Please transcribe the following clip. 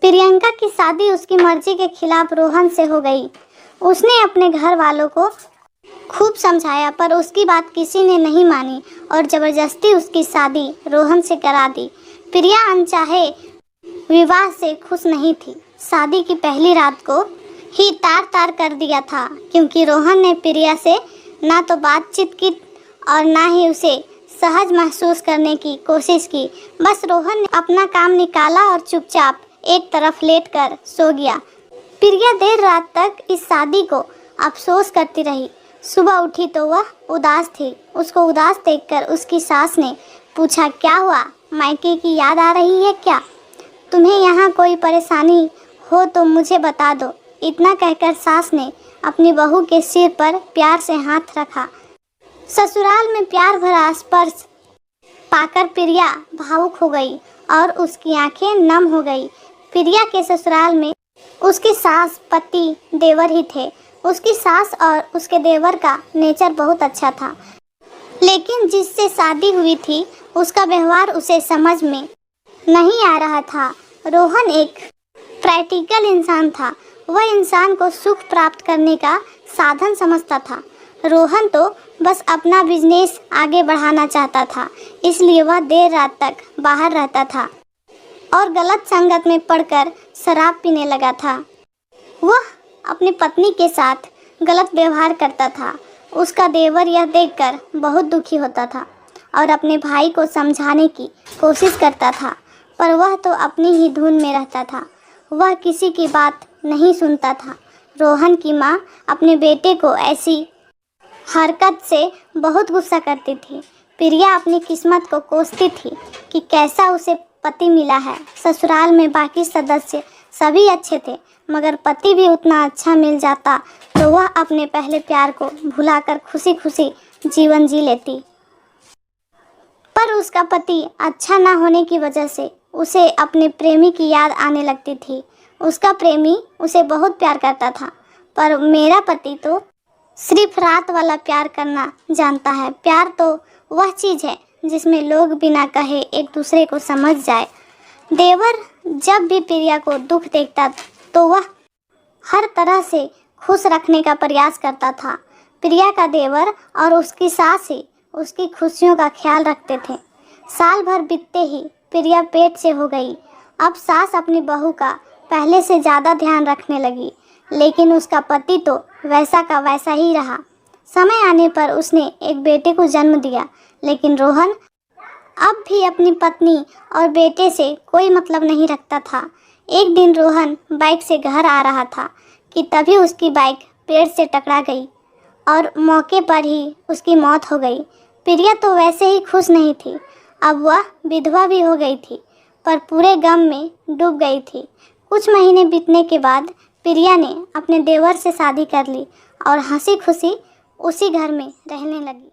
प्रियंका की शादी उसकी मर्जी के खिलाफ रोहन से हो गई। उसने अपने घर वालों को खूब समझाया पर उसकी बात किसी ने नहीं मानी और ज़बरदस्ती उसकी शादी रोहन से करा दी। प्रिया अनचाहे विवाह से खुश नहीं थी। शादी की पहली रात को ही तार तार कर दिया था क्योंकि रोहन ने प्रिया से ना तो बातचीत की और ना ही उसे सहज महसूस करने की कोशिश की। बस रोहन ने अपना काम निकाला और चुपचाप एक तरफ लेटकर सो गया। प्रिया देर रात तक इस शादी को अफसोस करती रही। सुबह उठी तो वह उदास थी। उसको उदास देखकर उसकी सास ने पूछा, क्या हुआ, मायके की याद आ रही है क्या? तुम्हें यहाँ कोई परेशानी हो तो मुझे बता दो। इतना कहकर सास ने अपनी बहू के सिर पर प्यार से हाथ रखा। ससुराल में प्यार भरा स्पर्श पाकर प्रिया भावुक हो गई और उसकी आंखें नम हो गई। प्रिया के ससुराल में उसकी सास, पति, देवर ही थे। उसकी सास और उसके देवर का नेचर बहुत अच्छा था, लेकिन जिससे शादी हुई थी उसका व्यवहार उसे समझ में नहीं आ रहा था। रोहन एक प्रैक्टिकल इंसान था। वह इंसान को सुख प्राप्त करने का साधन समझता था। रोहन तो बस अपना बिजनेस आगे बढ़ाना चाहता था, इसलिए वह देर रात तक बाहर रहता था और गलत संगत में पड़कर शराब पीने लगा था। वह अपनी पत्नी के साथ गलत व्यवहार करता था। उसका देवर यह देखकर बहुत दुखी होता था और अपने भाई को समझाने की कोशिश करता था, पर वह तो अपनी ही धुन में रहता था। वह किसी की बात नहीं सुनता था। रोहन की माँ अपने बेटे को ऐसी हरकत से बहुत गुस्सा करती थी। प्रिया अपनी किस्मत को कोसती थी कि कैसा उसे पति मिला है। ससुराल में बाकी सदस्य सभी अच्छे थे, मगर पति भी उतना अच्छा मिल जाता तो वह अपने पहले प्यार को भुलाकर खुशी खुशी जीवन जी लेती। पर उसका पति अच्छा ना होने की वजह से उसे अपने प्रेमी की याद आने लगती थी। उसका प्रेमी उसे बहुत प्यार करता था, पर मेरा पति तो सिर्फ रात वाला प्यार करना जानता है। प्यार तो वह चीज़ है जिसमें लोग बिना कहे एक दूसरे को समझ जाए। देवर जब भी प्रिया को दुख देखता तो वह हर तरह से खुश रखने का प्रयास करता था। प्रिया का देवर और उसकी सास ही उसकी खुशियों का ख्याल रखते थे। साल भर बीतते ही प्रिया पेट से हो गई। अब सास अपनी बहू का पहले से ज़्यादा ध्यान रखने लगी, लेकिन उसका पति तो वैसा का वैसा ही रहा। समय आने पर उसने एक बेटे को जन्म दिया, लेकिन रोहन अब भी अपनी पत्नी और बेटे से कोई मतलब नहीं रखता था। एक दिन रोहन बाइक से घर आ रहा था कि तभी उसकी बाइक पेड़ से टकरा गई और मौके पर ही उसकी मौत हो गई। प्रिया तो वैसे ही खुश नहीं थी, अब वह विधवा भी हो गई थी, पर पूरे गम में डूब गई थी। कुछ महीने बीतने के बाद प्रिया ने अपने देवर से शादी कर ली और हंसी खुशी उसी घर में रहने लगी।